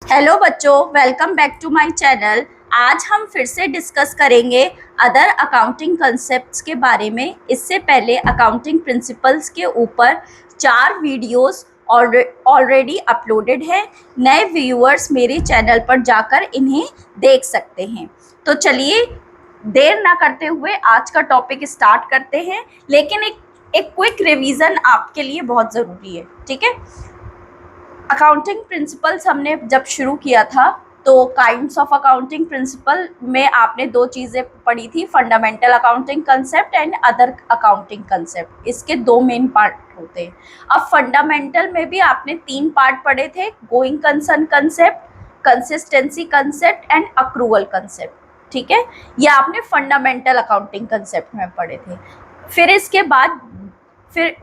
Hello बच्चों, welcome back to my channel. आज हम फिर से डिस्कस करेंगे अदर अकाउंटिंग कंसेप्ट्स के बारे में। इससे पहले अकाउंटिंग प्रिंसिपल्स के ऊपर 4 वीडियोस ऑलरेडी अपलोडेड हैं। नए व्यूअर्स मेरे चैनल पर जाकर इन्हें देख सकते हैं। तो चलिए देर ना करते हुए आज का टॉपिक स्टार्ट करते हैं, लेकिन एक क्विक रिवीजन आपके लिए बहुत ज़रूरी है। ठीक है, अकाउंटिंग प्रिंसिपल्स हमने जब शुरू किया था तो काइंड्स ऑफ अकाउंटिंग प्रिंसिपल में आपने 2 चीज़ें पढ़ी थी, fundamental accounting concept and other accounting concept. इसके 2 मेन पार्ट होते हैं। अब फंडामेंटल में भी आपने 3 पार्ट पढ़े थे, going concern concept, consistency concept and accrual concept. ठीक है, ये आपने फंडामेंटल अकाउंटिंग कंसेप्ट में पढ़े थे। फिर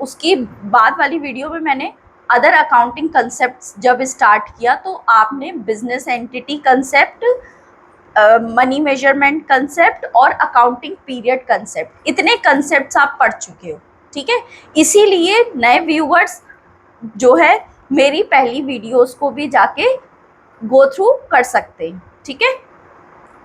उसकी बाद वाली वीडियो में मैंने अदर अकाउंटिंग कंसेप्ट जब स्टार्ट किया तो आपने business entity concept, money measurement concept और अकाउंटिंग पीरियड कंसेप्ट, इतने कंसेप्ट्स आप पढ़ चुके हो। ठीक है, इसीलिए नए व्यूअर्स जो है मेरी पहली वीडियोस को भी जाके गो थ्रू कर सकते हैं। ठीक है,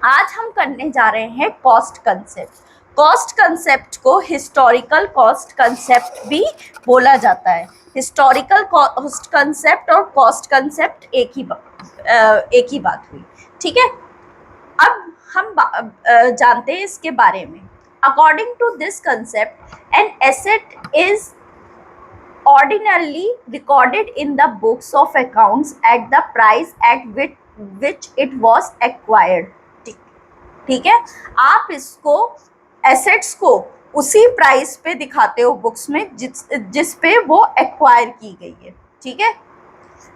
आज हम करने जा रहे हैं कॉस्ट कंसेप्ट। कॉस्ट कंसेप्ट को हिस्टोरिकल कॉस्ट कंसेप्ट भी बोला जाता है। हिस्टोरिकल कॉस्ट कंसेप्ट और कॉस्ट कंसेप्ट एक ही बात हुई। ठीक है, अब हम जानते हैं इसके बारे में। According to this concept, an asset is ordinarily recorded in the books of accounts at the price at which it was acquired। ठीक है, आप इसको एसेट्स को उसी प्राइस पे दिखाते हो बुक्स में जिस पे वो एक्वायर की गई है। ठीक है,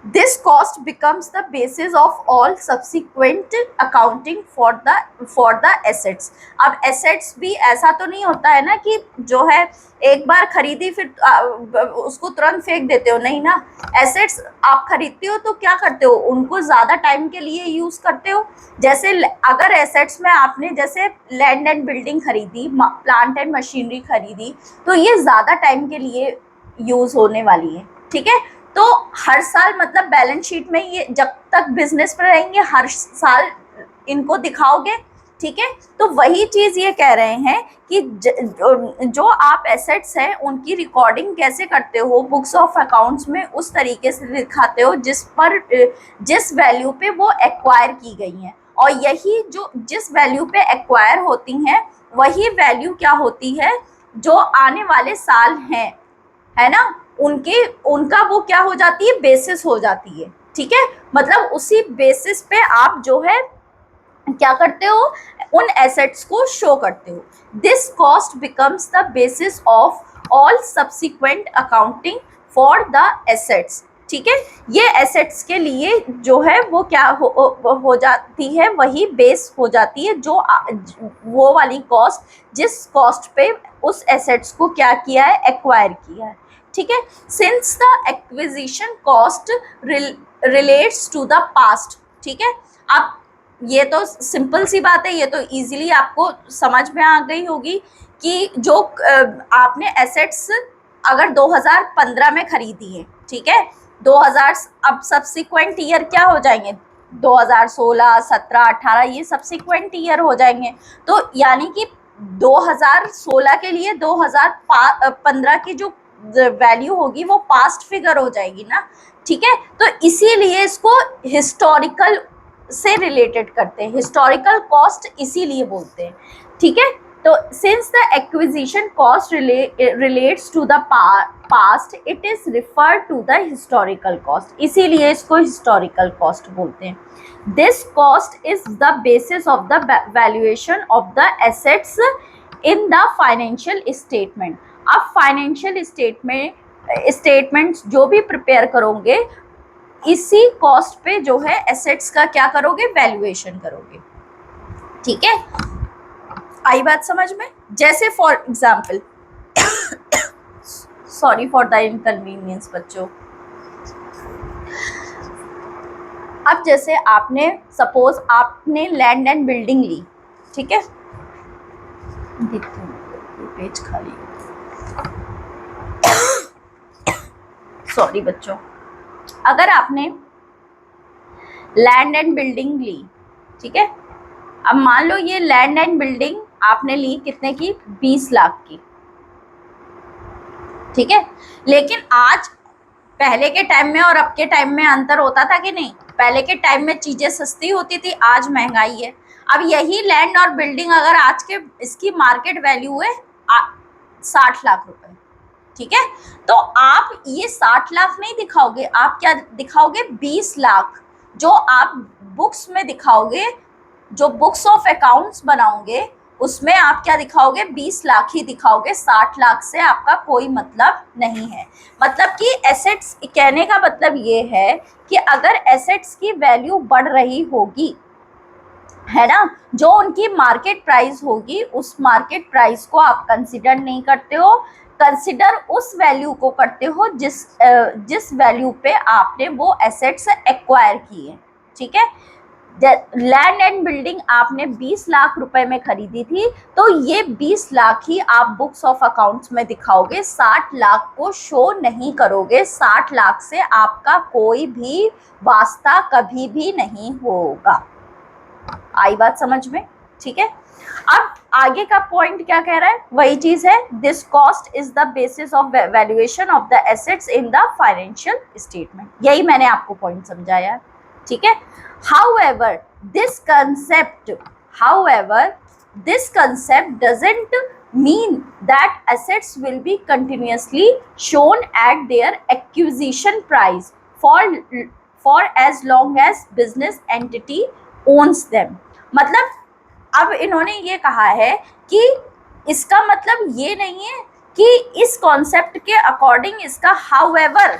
this cost becomes the basis of all subsequent accounting for the assets. अब एसेट्स भी ऐसा तो नहीं होता है ना कि जो है एक बार खरीदी फिर उसको तुरंत फेंक देते हो, नहीं ना। एसेट्स आप खरीदते हो तो क्या करते हो, उनको ज़्यादा टाइम के लिए यूज़ करते हो। जैसे अगर एसेट्स में आपने जैसे लैंड एंड बिल्डिंग खरीदी, प्लांट एंड मशीनरी खरीदी, तो ये ज़्यादा टाइम के लिए यूज़ होने वाली है। ठीक है, तो हर साल मतलब बैलेंस शीट में ये जब तक बिजनेस पर रहेंगे हर साल इनको दिखाओगे। ठीक है, तो वही चीज़ ये कह रहे हैं कि जो आप एसेट्स हैं उनकी रिकॉर्डिंग कैसे करते हो बुक्स ऑफ अकाउंट्स में, उस तरीके से दिखाते हो जिस वैल्यू पे वो एक्वायर की गई हैं। और यही जो जिस वैल्यू पे एक्वायर होती हैं वही वैल्यू क्या होती है जो आने वाले साल हैं, है ना, उनका वो क्या हो जाती है, बेसिस हो जाती है। ठीक है, मतलब उसी बेसिस पे आप जो है क्या करते हो, उन एसेट्स को शो करते हो। This cost becomes the basis of all subsequent accounting for the assets. ठीक है, ये एसेट्स के लिए जो है वो क्या हो जाती है, वही बेस हो जाती है जो वो वाली कॉस्ट जिस कॉस्ट पे उस एसेट्स को क्या किया है, एक्वायर किया है। ठीक है, since the acquisition cost relates to the past. ठीक है, अब ये तो सिंपल सी बात है, ये तो इजीली आपको समझ में आ गई होगी कि जो आपने एसेट्स अगर 2015 में खरीदी है, ठीक है, 2000 अब सब्सिक्वेंट ईयर क्या हो जाएंगे, 2016, 17, 18 ये सब्सिक्वेंट ईयर हो जाएंगे। तो यानी कि 2016 के लिए 2015 की जो वैल्यू होगी वो पास्ट फिगर हो जाएगी ना। ठीक है, तो इसीलिए इसको हिस्टोरिकल से रिलेटेड करते हैं, हिस्टोरिकल कॉस्ट इसीलिए बोलते हैं। ठीक है, तो since the acquisition cost relates to the past it is referred to the historical cost, इसीलिए इसको हिस्टोरिकल कॉस्ट बोलते हैं। This cost is the basis of the valuation of the assets in the financial statement. आप financial statements जो भी prepare करोगे इसी cost पे जो है एसेट्स का क्या करोगे, वैल्यूएशन करोगे। ठीक है, आई बात समझ में। जैसे for example, sorry for the inconvenience बच्चों, अब जैसे आपने सपोज आपने लैंड एंड बिल्डिंग ली, ठीक है, देखते हैं पेज खाली, सॉरी बच्चों, अगर आपने लैंड एंड बिल्डिंग ली, ठीक है। अब मान लो ये लैंड एंड बिल्डिंग आपने ली कितने की, 20 लाख की, ठीक है। लेकिन आज पहले के टाइम में और अब के टाइम में अंतर होता था कि नहीं? पहले के टाइम में चीजें सस्ती होती थी, आज महंगाई है। अब यही लैंड और बिल्डिंग अगर आज के इसकी मार्केट वैल्यू है 60 लाख रुपए, ठीक है। तो आप ये 60 लाख नहीं दिखाओगे, आप क्या दिखाओगे, 20 लाख। जो आप बुक्स में दिखाओगे, जो बुक्स ऑफ अकाउंट्स बनाओगे, उसमें आप क्या दिखाओगे, 20 लाख ही दिखाओगे, 60 लाख से आपका कोई मतलब नहीं है। मतलब कि एसेट्स, कहने का मतलब ये है कि अगर एसेट्स की वैल्यू बढ़ रही होगी, है ना, जो उनकी मार्केट प्राइस होगी, उस मार्केट प्राइस को आप कंसिडर नहीं करते हो, कंसिडर उस वैल्यू को करते हो जिस वैल्यू पे आपने वो एसेट्स एक्वायर किए, ठीक है। लैंड एंड बिल्डिंग आपने 20 लाख रुपए में खरीदी थी, तो ये 20 लाख ही आप बुक्स ऑफ अकाउंट्स में दिखाओगे, 60 लाख को शो नहीं करोगे। 60 लाख से आपका कोई भी वास्ता कभी भी नहीं होगा। आई बात समझ में, ठीक है। अब आगे का पॉइंट क्या कह रहा है, वही चीज है, this cost is the basis of valuation of the assets in the financial statement. यही मैंने आपको पॉइंट समझाया, ठीक है। However this concept doesn't mean that assets will be continuously shown at their acquisition price for as long as business entity owns them। मतलब अब इन्होंने ये कहा है कि इसका मतलब ये नहीं है कि इस कॉन्सेप्ट के अकॉर्डिंग इसका हाउएवर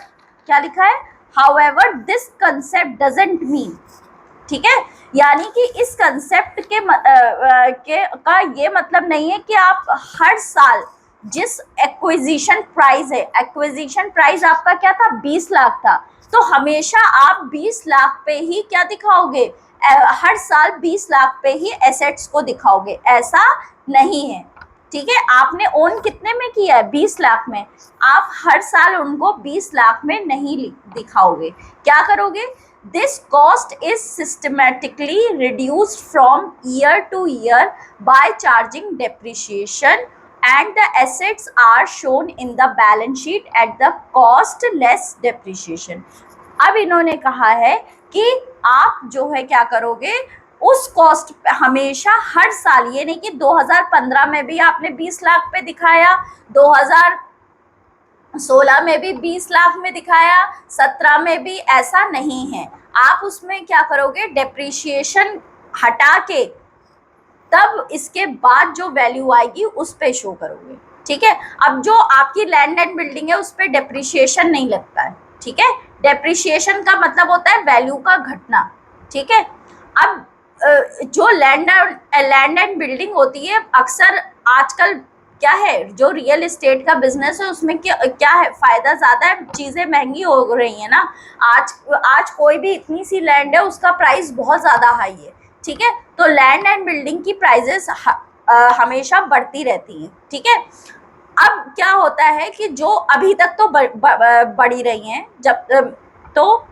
क्या लिखा है, however this concept doesn't mean, ठीक है। यानी कि इस कंसेप्ट का ये मतलब नहीं है कि आप हर साल जिस एक्विजिशन प्राइस है, एक्विजिशन प्राइस आपका क्या था, 20 लाख था, तो हमेशा आप 20 लाख पे ही क्या दिखाओगे, हर साल 20 लाख पे ही एसेट्स को दिखाओगे, ऐसा नहीं है, ठीक है। आपने ओन कितने में किया है, 20 लाख में, आप हर साल उनको 20 लाख में नहीं दिखाओगे। क्या करोगे, this cost is systematically reduced from year to year by charging depreciation and the assets are shown in the balance sheet at the cost less depreciation। अब इन्होंने कहा है कि आप जो है क्या करोगे, उस कॉस्ट हमेशा हर साल, ये नहीं कि 2015 में भी आपने 20 लाख पे दिखाया, 2016 में भी 20 लाख में दिखाया, 17 में भी, ऐसा नहीं है। आप उसमें क्या करोगे, डेप्रिसिएशन हटा के तब इसके बाद जो वैल्यू आएगी उस पे शो करोगे, ठीक है। अब जो आपकी लैंड एंड बिल्डिंग है उस पर डेप्रिसिएशन नहीं लगता है, ठीक है। डेप्रिसिएशन का मतलब होता है वैल्यू का घटना, ठीक है। अब जो लैंड एंड बिल्डिंग होती है, अक्सर आजकल क्या है, जो रियल एस्टेट का बिजनेस है उसमें क्या है, फायदा ज्यादा है, चीजें महंगी हो रही है ना। आज कोई भी इतनी सी लैंड है उसका प्राइस बहुत ज्यादा हाई है, ठीक है। तो लैंड एंड बिल्डिंग की प्राइजेस हमेशा बढ़ती रहती हैं, ठीक है। अब क्या होता है कि जो अभी तक तो बढ़ी रही हैं, जब तो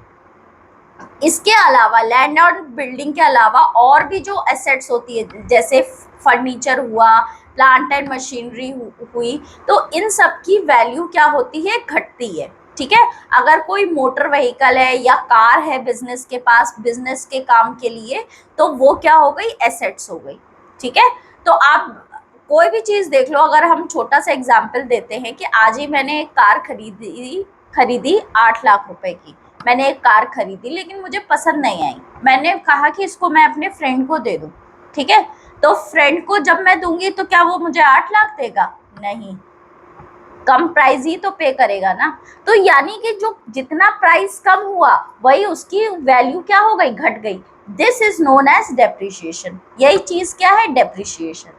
इसके अलावा लैंड और बिल्डिंग के अलावा और भी जो एसेट्स होती है, जैसे फर्नीचर हुआ, प्लांट एंड मशीनरी हुई, तो इन सब की वैल्यू क्या होती है, घटती है, ठीक है। अगर कोई मोटर व्हीकल है या कार है बिजनेस के पास, बिजनेस के काम के लिए, तो वो क्या हो गई, एसेट्स हो गई, ठीक है। तो आप कोई भी चीज देख लो, अगर हम छोटा सा एग्जाम्पल देते हैं कि आज ही मैंने एक कार खरीदी 8 लाख रुपए की, मैंने एक कार खरीदी लेकिन मुझे पसंद नहीं आई, मैंने कहा कि इसको मैं अपने फ्रेंड को दे दूं, ठीक है। तो फ्रेंड को जब मैं दूंगी तो क्या वो मुझे 8 लाख देगा, नहीं, कम प्राइस ही तो पे करेगा ना। तो यानी कि जो जितना प्राइस कम हुआ वही उसकी वैल्यू क्या हो गई, घट गई। This is known as depreciation. यही चीज क्या है, डेप्रिसिएशन,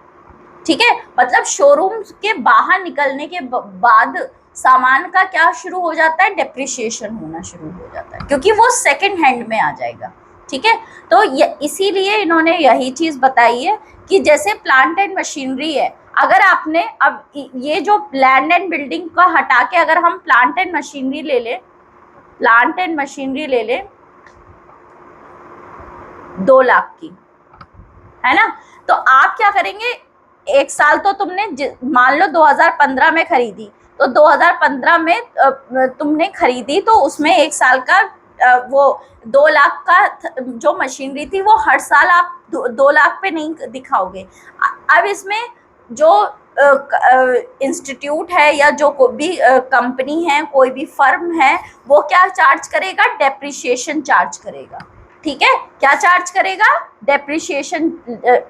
ठीक है। मतलब शोरूम के बाहर निकलने के बाद सामान का क्या शुरू हो जाता है, डेप्रिसिएशन होना शुरू हो जाता है, क्योंकि वो सेकंड हैंड में आ जाएगा, ठीक है। तो इसीलिए इन्होंने यही चीज बताई है कि जैसे प्लांट एंड मशीनरी है, अगर आपने अब ये जो लैंड एंड बिल्डिंग का हटा के अगर हम प्लांट एंड मशीनरी ले लें, 2 लाख की, है ना। तो आप क्या करेंगे, एक साल तो तुमने मान लो 2015 में खरीदी, तो 2015 में तुमने खरीदी, तो उसमें एक साल का वो 2 लाख का जो मशीनरी थी वो हर साल आप 2 लाख पे नहीं दिखाओगे। अब इसमें जो इंस्टीट्यूट है या जो कोई भी कंपनी है, कोई भी फर्म है, वो क्या चार्ज करेगा, डेप्रिसिएशन चार्ज करेगा। ठीक है, क्या चार्ज करेगा, डेप्रिसिएशन।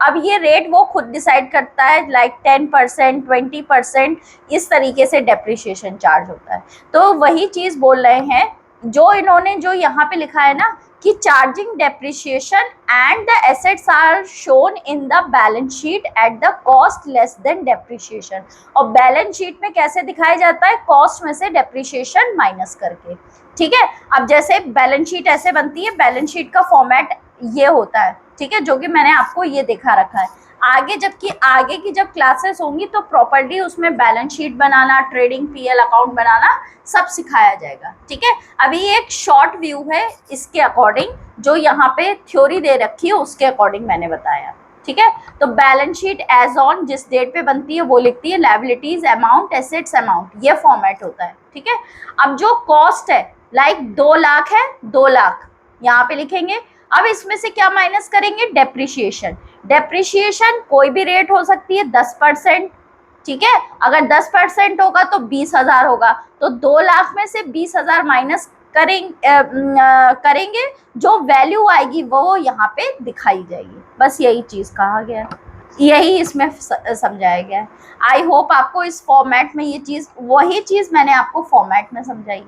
अब ये रेट वो खुद डिसाइड करता है, लाइक 10%, 20%, इस तरीके से डेप्रिसिएशन चार्ज होता है। तो वही चीज बोल रहे हैं जो इन्होंने जो यहाँ पे लिखा है ना कि charging depreciation and the assets are shown in the balance sheet at the cost less than depreciation. और बैलेंस शीट में कैसे दिखाया जाता है, कॉस्ट में से डेप्रिसिएशन माइनस करके। ठीक है, अब जैसे बैलेंस शीट ऐसे बनती है, बैलेंस शीट का फॉर्मेट ये होता है, ठीक है, जो कि मैंने आपको ये दिखा रखा है। आगे जबकि आगे की जब क्लासेस होंगी तो प्रॉपर्ली उसमें बैलेंस शीट बनाना, ट्रेडिंग पीएल अकाउंट बनाना सब सिखाया जाएगा। ठीक है, अभी एक शॉर्ट व्यू है इसके अकॉर्डिंग, जो यहाँ पे थ्योरी दे रखी है उसके अकॉर्डिंग मैंने बताया। ठीक है, तो बैलेंस शीट एज ऑन जिस डेट पे बनती है वो लिखती है, लायबिलिटीज अमाउंट, एसेट्स अमाउंट, ये फॉर्मेट होता है। ठीक है, अब जो कॉस्ट है लाइक 2 लाख है, 2 लाख यहाँ पे लिखेंगे। अब इसमें से क्या माइनस करेंगे, डेप्रिसिएशन। डेप्रिसिएशन कोई भी रेट हो सकती है, 10%। ठीक है, अगर 10% होगा तो 20,000 होगा, तो 2 लाख में से 20,000 माइनस करेंगे, जो वैल्यू आएगी वो यहाँ पे दिखाई जाएगी। बस यही चीज कहा गया, यही इसमें समझाया गया है। आई होप आपको इस फॉर्मेट में ये चीज, वही चीज मैंने आपको फॉर्मेट में समझाई।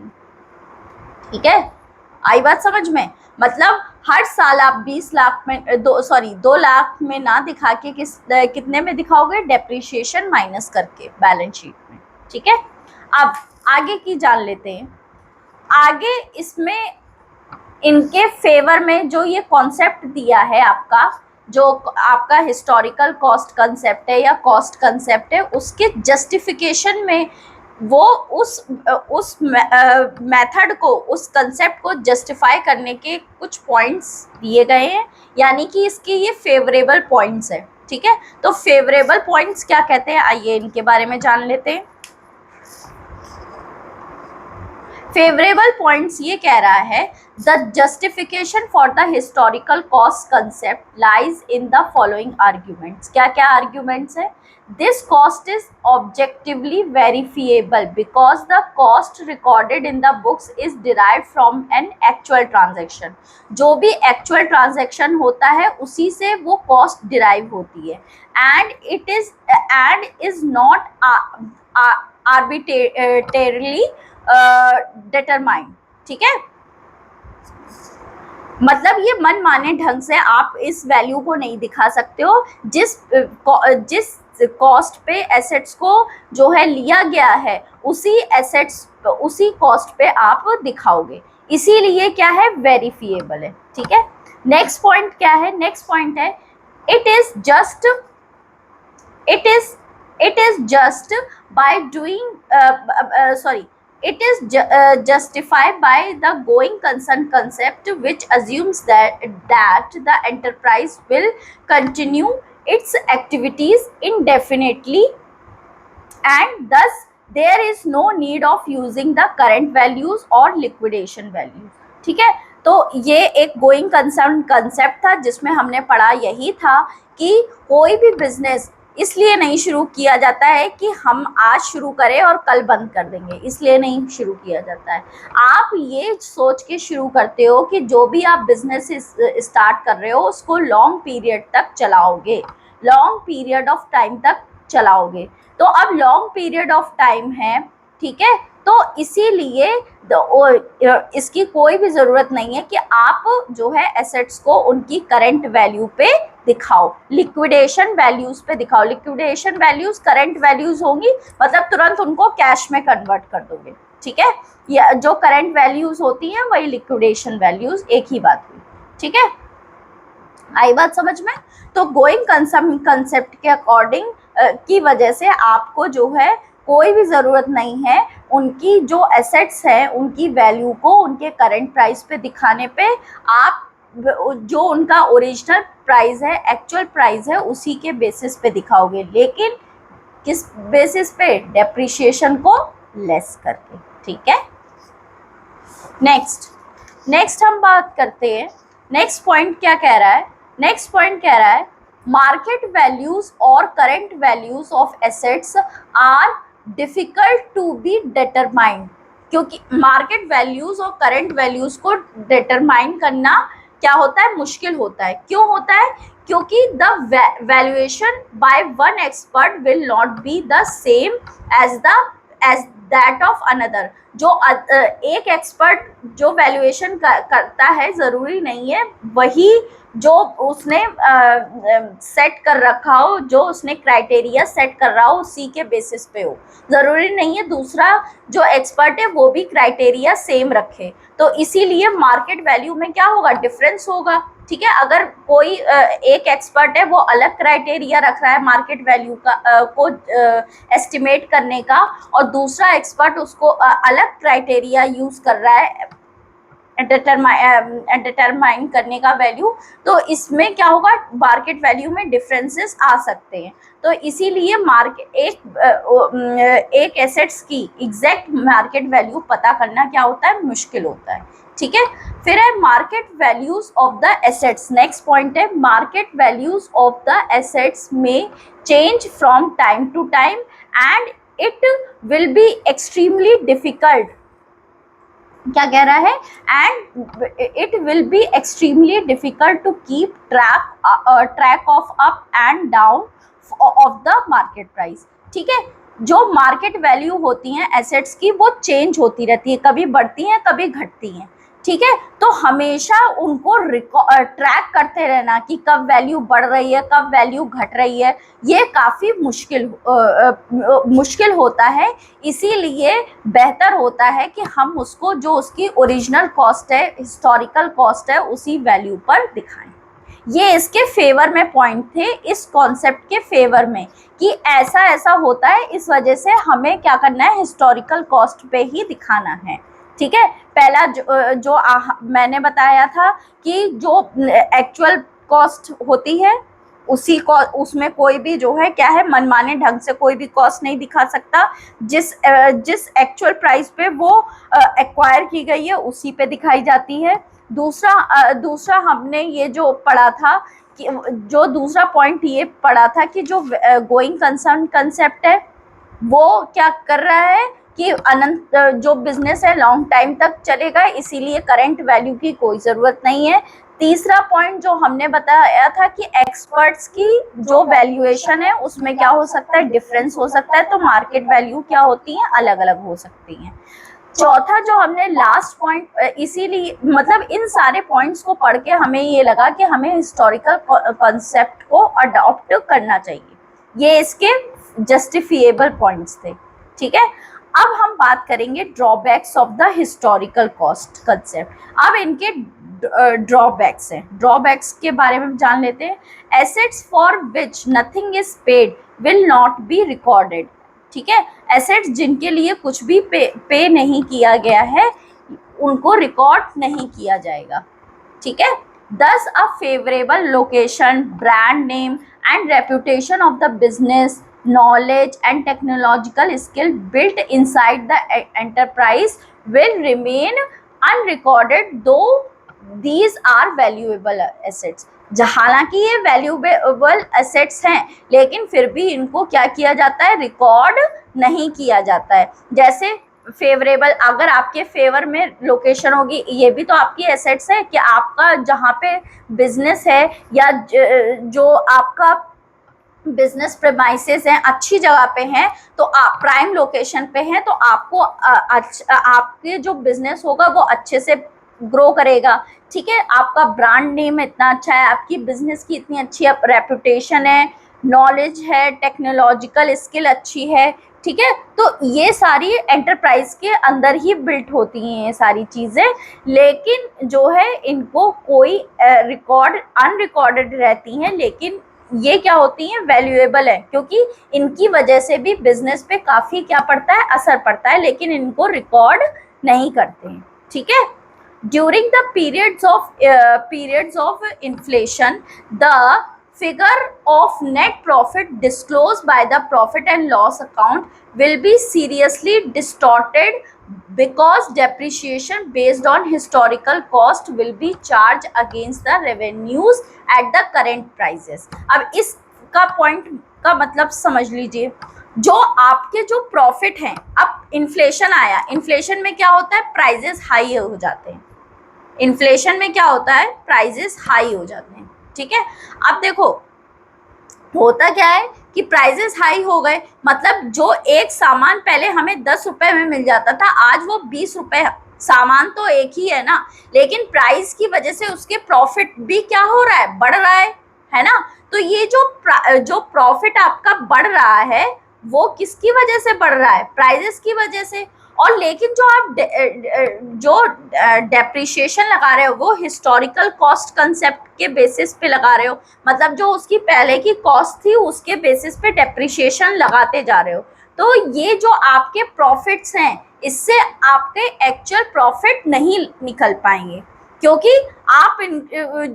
ठीक है, आई बात समझ में। मतलब हर साल आप 20 लाख में 2 लाख में ना दिखा के कितने में दिखाओगे, डेप्रिसिएशन माइनस करके बैलेंस शीट में। ठीक है, अब आगे की जान लेते हैं। आगे इसमें इनके फेवर में जो ये कॉन्सेप्ट दिया है आपका, जो आपका हिस्टोरिकल कॉस्ट कंसेप्ट है या कॉस्ट कंसेप्ट है, उसके जस्टिफिकेशन में वो उस मेथड को, उस कंसेप्ट को जस्टिफाई करने के कुछ पॉइंट्स दिए गए हैं, यानी कि इसके ये फेवरेबल पॉइंट्स है। ठीक है, तो फेवरेबल पॉइंट्स क्या कहते हैं, आइए इनके बारे में जान लेते हैं। फेवरेबल पॉइंट्स ये कह रहा है, the justification for the historical cost concept lies in the following arguments. क्या क्या आर्ग्यूमेंट्स है, this cost is objectively verifiable because the cost recorded in the books is derived from an actual transaction. जो भी actual transaction होता है उसी से वो कॉस्ट डिराइव होती है, and is not arbitrarily determined. ठीक है, मतलब ये मन माने ढंग से आप इस वैल्यू को नहीं दिखा सकते हो, जिस कॉस्ट पे एसेट्स को जो है लिया गया है उसी एसेट्स उसी कॉस्ट पे आप दिखाओगे, इसीलिए क्या है, वेरीफिएबल है। ठीक है, नेक्स्ट पॉइंट क्या है, नेक्स्ट पॉइंट है, it is just by doing it is justified by the going concern concept, which assumes that the enterprise will continue its activities indefinitely and thus there is no need of using the current values or liquidation values। ठीक है, तो ये एक going concern concept था जिसमें हमने पढ़ा यही था कि कोई भी बिजनेस इसलिए नहीं शुरू किया जाता है कि हम आज शुरू करें और कल बंद कर देंगे, इसलिए नहीं शुरू किया जाता है। आप ये सोच के शुरू करते हो कि जो भी आप बिजनेस स्टार्ट कर रहे हो उसको लॉन्ग पीरियड तक चलाओगे, लॉन्ग पीरियड ऑफ टाइम तक चलाओगे। तो अब लॉन्ग पीरियड ऑफ टाइम है, ठीक है, तो इसीलिए इसकी कोई भी ज़रूरत नहीं है कि आप जो है एसेट्स को उनकी करंट वैल्यू पे दिखाओ, लिक्विडेशन वैल्यूज पे दिखाओ। लिक्विडेशन वैल्यूज करंट वैल्यूज होंगी, मतलब तुरंत उनको कैश में कन्वर्ट कर दोगे। ठीक है, या जो करंट वैल्यूज होती हैं वही लिक्विडेशन वैल्यूज, एक ही बात हुई। ठीक है, आई बात समझ में। तो गोइंग कंसर्न कंसेप्ट के अकॉर्डिंग की वजह से आपको जो है कोई भी ज़रूरत नहीं है उनकी जो एसेट्स हैं उनकी वैल्यू को उनके करंट प्राइस पे दिखाने पे। आप जो उनका ओरिजिनल प्राइस है, एक्चुअल प्राइस है, उसी के बेसिस पे दिखाओगे, लेकिन किस बेसिस पे? डेप्रिसिएशन को लेस करके। ठीक है, नेक्स्ट हम बात करते हैं। नेक्स्ट पॉइंट क्या कह रहा है? नेक्स्ट पॉइंट कह रहा है मार्केट वैल्यूज और current values of assets are difficult to be determined. क्योंकि मार्केट वैल्यूज और करंट वैल्यूज को डिटरमाइन करना क्या होता है? मुश्किल होता है। क्यों होता है? क्योंकि the valuation by one expert will not be the same as that of another. जो एक एक्सपर्ट जो वैल्यूएशन करता है, जरूरी नहीं है वही जो उसने सेट कर रखा हो, जो उसने क्राइटेरिया सेट कर रहा हो उसी के बेसिस पे हो। जरूरी नहीं है दूसरा जो एक्सपर्ट है वो भी क्राइटेरिया सेम रखे। तो इसीलिए मार्केट वैल्यू में क्या होगा? डिफरेंस होगा। ठीक है, अगर कोई एक एक्सपर्ट है वो अलग क्राइटेरिया रख रहा है मार्केट वैल्यू का को एस्टिमेट करने का, और दूसरा एक्सपर्ट उसको अलग क्राइटेरिया यूज कर रहा है डिटरमाइन करने का वैल्यू, तो इसमें क्या होगा? मार्केट वैल्यू में डिफरेंसेस आ सकते हैं। तो इसीलिए मार्केट एक एसेट्स की एग्जैक्ट मार्केट वैल्यू पता करना क्या होता है? मुश्किल होता है। ठीक है, फिर है market values of the assets. Next point है market values of the assets में change from time to time and it will be extremely difficult. क्या कह रहा है? And it will be extremely difficult to keep track of up and down of the market price. ठीक है, जो market value होती हैं एसेट्स की वो चेंज होती रहती है, कभी बढ़ती हैं कभी घटती हैं। ठीक है, तो हमेशा उनको ट्रैक करते रहना कि कब वैल्यू बढ़ रही है कब वैल्यू घट रही है, ये काफ़ी मुश्किल होता है। इसीलिए बेहतर होता है कि हम उसको जो उसकी ओरिजिनल कॉस्ट है, हिस्टोरिकल कॉस्ट है, उसी वैल्यू पर दिखाएं। ये इसके फेवर में पॉइंट थे, इस कॉन्सेप्ट के फेवर में, कि ऐसा ऐसा होता है, इस वजह से हमें क्या करना है? हिस्टोरिकल कॉस्ट पे ही दिखाना है। ठीक है, पहला जो मैंने बताया था कि जो एक्चुअल कॉस्ट होती है उसी को, उसमें कोई भी जो है क्या है, मनमाने ढंग से कोई भी कॉस्ट नहीं दिखा सकता। जिस एक्चुअल प्राइस पे वो एक्वायर की गई है उसी पे दिखाई जाती है। दूसरा हमने ये जो पढ़ा था कि जो दूसरा पॉइंट ये पढ़ा था कि जो गोइंग कंसर्न कंसेप्ट है वो क्या कर रहा है कि अनंत जो बिजनेस है लॉन्ग टाइम तक चलेगा, इसीलिए करंट वैल्यू की कोई ज़रूरत नहीं है। तीसरा पॉइंट जो हमने बताया था कि एक्सपर्ट्स की जो वैल्यूएशन है उसमें क्या हो सकता है? डिफरेंस हो सकता है, तो मार्केट वैल्यू क्या होती है? अलग अलग हो सकती हैं। चौथा जो हमने लास्ट पॉइंट, इसीलिए मतलब इन सारे पॉइंट्स को पढ़ के हमें ये लगा कि हमें हिस्टोरिकल कॉन्सेप्ट को अडॉप्ट करना चाहिए। ये इसके जस्टिफिएबल पॉइंट्स थे। ठीक है, अब हम बात करेंगे drawbacks of the historical cost concept. अब इनके ड्रॉबैक्स हैं, ड्रॉबैक्स के बारे में जान लेते हैं। Assets for which nothing is paid will not be recorded. ठीक है, एसेट्स जिनके लिए कुछ भी पे नहीं किया गया है उनको रिकॉर्ड नहीं किया जाएगा। ठीक है, thus a favorable location, brand name and reputation of the business, knowledge and technological skill built inside the enterprise will remain unrecorded though these are valuable assets। हालांकि ये वैल्यूएबल एसेट्स हैं लेकिन फिर भी इनको क्या किया जाता है? रिकॉर्ड नहीं किया जाता है। जैसे फेवरेबल, अगर आपके फेवर में लोकेशन होगी, ये भी तो आपकी एसेट्स है कि आपका जहाँ पे बिजनेस है या जो आपका बिजनेस प्रेमाइसेस हैं अच्छी जगह पे हैं, तो आप प्राइम लोकेशन पे हैं, तो आपको आपके जो बिजनेस होगा वो अच्छे से ग्रो करेगा। ठीक है, आपका ब्रांड नेम इतना अच्छा है, आपकी बिजनेस की इतनी अच्छी रेपुटेशन है, नॉलेज है, टेक्नोलॉजिकल स्किल अच्छी है। ठीक है, तो ये सारी एंटरप्राइज के अंदर ही बिल्ट होती हैं ये सारी चीज़ें, लेकिन जो है इनको कोई रिकॉर्ड अनरिकॉर्डेड रहती हैं, लेकिन ये क्या होती हैं? वैल्यूएबल है, क्योंकि इनकी वजह से भी बिजनेस पे काफ़ी क्या पड़ता है? असर पड़ता है, लेकिन इनको रिकॉर्ड नहीं करते हैं। ठीक है, during the periods of inflation, the figure of net profit disclosed by the profit and loss account will be seriously distorted because depreciation based on historical cost will be charged against the revenues at the current prices. अब इसका point का मतलब समझ लीजिए, जो आपके जो profit हैं, अब इन्फ्लेशन आया, इन्फ्लेशन में क्या होता है, प्राइजेस हाई हो जाते हैं, इन्फ्लेशन में क्या होता है, प्राइजेस हाई हो जाते हैं, ठीक है। अब देखो होता क्या है कि प्राइजेस हाई हो गए, मतलब जो एक सामान पहले हमें 10 रुपए में मिल जाता था, आज वो 20 रुपए, सामान तो एक ही है ना, लेकिन प्राइस की वजह से उसके प्रॉफिट भी क्या हो रहा है, बढ़ रहा है ना। तो ये जो प्रॉफिट आपका बढ़ रहा है वो किसकी वजह से बढ़ रहा है, प्राइजेस की वजह से। और लेकिन जो आप जो डेप्रिशिएशन लगा रहे हो वो हिस्टोरिकल कॉस्ट कंसेप्ट के बेसिस पे लगा रहे हो, मतलब जो उसकी पहले की कॉस्ट थी उसके बेसिस पे डेप्रिशिएशन लगाते जा रहे हो। तो ये जो आपके प्रॉफिट्स हैं इससे आपके एक्चुअल प्रॉफिट नहीं निकल पाएंगे, क्योंकि आप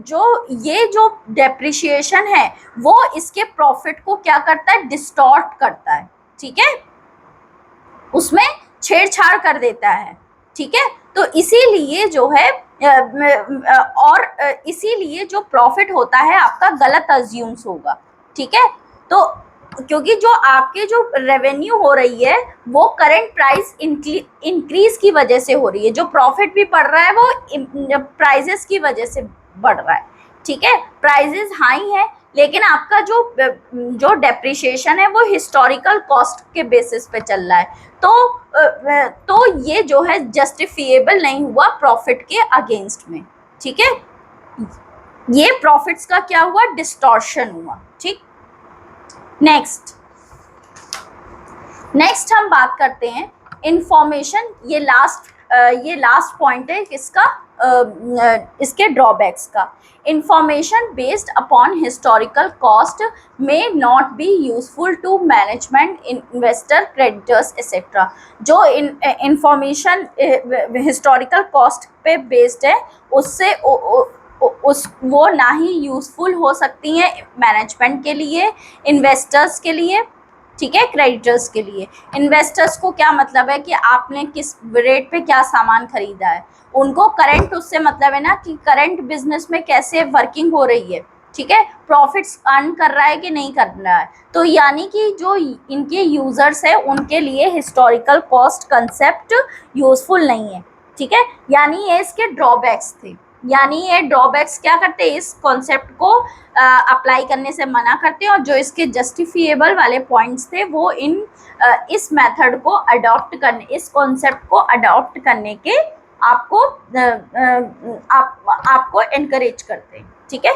जो डेप्रिशिएशन है वो इसके प्रॉफिट को क्या करता है, डिस्टॉर्ट करता है, ठीक है, उसमें छेड़छाड़ कर देता है, ठीक है। तो इसीलिए जो है और इसीलिए जो प्रॉफिट होता है आपका गलत अज्यूम्स होगा, ठीक है। तो क्योंकि जो आपके जो रेवेन्यू हो रही है वो करंट प्राइस इंक्रीज की वजह से हो रही है, जो प्रॉफिट भी बढ़ रहा है वो प्राइजेस की वजह से बढ़ रहा है, ठीक है। प्राइजेस हाई है लेकिन आपका जो डेप्रिशिएशन है वो हिस्टोरिकल कॉस्ट के बेसिस पे चल रहा है, तो ये जो है जस्टिफिएबल नहीं हुआ प्रॉफिट के अगेंस्ट में, ठीक है। ये प्रॉफिट्स का क्या हुआ, डिस्टॉर्शन हुआ, ठीक। नेक्स्ट हम बात करते हैं इंफॉर्मेशन, ये लास्ट पॉइंट है किसका, इसके ड्रॉबैक्स का। Information based upon historical cost may not be useful to management, investor, creditors etcetera. जो इंफॉर्मेशन हिस्टोरिकल कॉस्ट पे बेस्ड है उससे वो ना ही यूजफुल हो सकती हैं मैनेजमेंट के लिए, इन्वेस्टर्स के लिए, ठीक है, क्रेडिटर्स के लिए। इन्वेस्टर्स को क्या मतलब है कि आपने किस रेट पे क्या सामान खरीदा है, उनको करंट उससे मतलब है ना कि करंट बिजनेस में कैसे वर्किंग हो रही है, ठीक है, प्रॉफिट्स अर्न कर रहा है कि नहीं कर रहा है। तो यानी कि जो इनके यूजर्स है उनके लिए हिस्टोरिकल कॉस्ट कंसेप्ट यूजफुल नहीं है, ठीक है। यानी ये इसके ड्रॉबैक्स थे, यानी ये ड्रॉबैक्स क्या करते हैं, इस कॉन्सेप्ट को अप्लाई करने से मना करते हैं, और जो इसके जस्टिफिएबल वाले पॉइंट्स थे वो इस मेथड को अडॉप्ट करने, इस कॉन्सेप्ट को अडॉप्ट करने के आपको एनकरेज करते हैं, ठीक है।